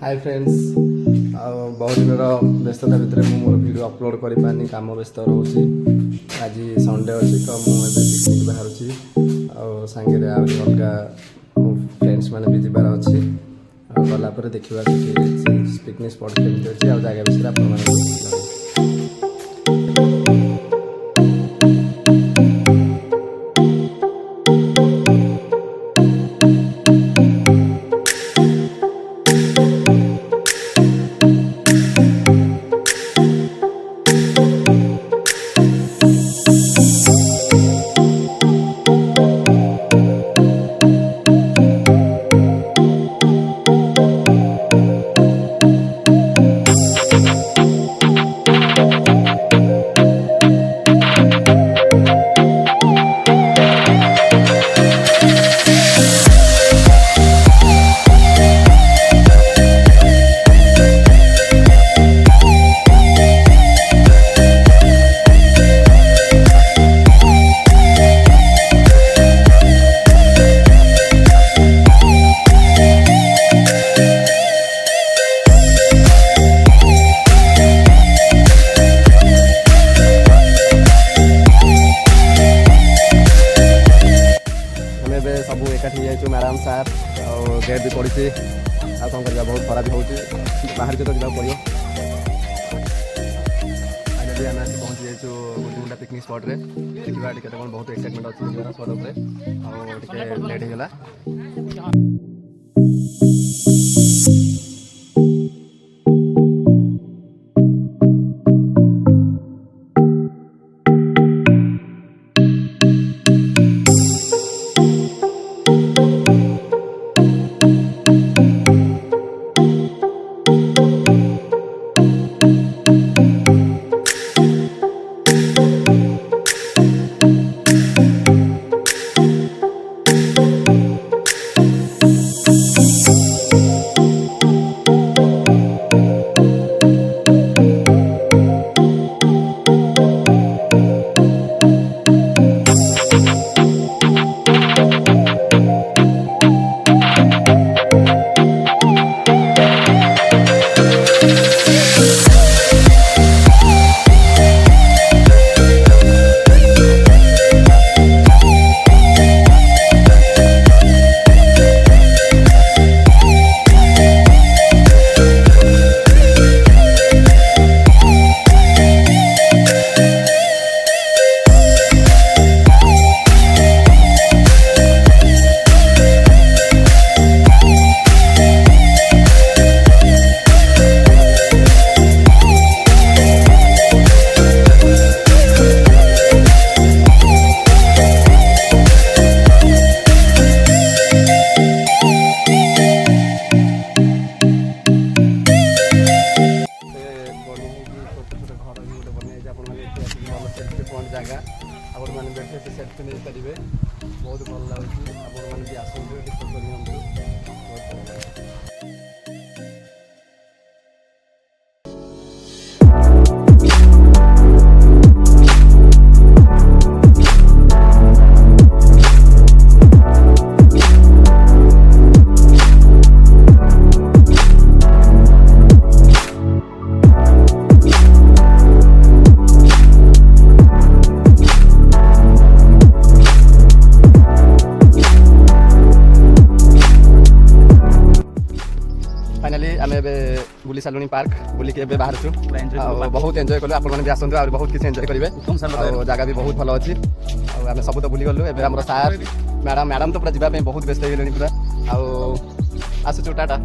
Hi friends बहुत दिन व्यस्तता भितर मोर वीडियो अपलोड कर पानी काम व्यस्त रोचे आज संडे अच्छी तो मुझे पिकनिक बाहर सांगे अलग फ्रेंड्स मैंने भी जबार अच्छे गलापर देखा पिकनिक स्पॉट केमती अच्छी आ जगह विषय आप सब एकाठी जाइए मैडम सार और गेट भी पड़ी आ कौन कर बहुत खराब हो बाहर के तो जा पड़ो फाइनाली आम आसी पहुँची जाइए गुंडा पिकनिक स्पॉट रे देखा टे कौन बहुत एक्साइटमेंट अच्छी स्पॉट उपर लेट होगा जगह आपण मैंने बैठे से सेल्फी नहीं पारे बहुत भल लगे आपण मैंने भी आसतु डिस्कस कर फाइनाली आम बुली सालुनी पार्क बुलिक बाहर बहुत एंजॉय कलु आपण भी आसतु और बहुत किसी एंजॉय करेंगे जगह भी बहुत भल अच्छी आम सब तो बुली गलु एम सार मैडम तो पूरा जावाई बहुत व्यस्त हो गले पूरा आसुचु टाटा।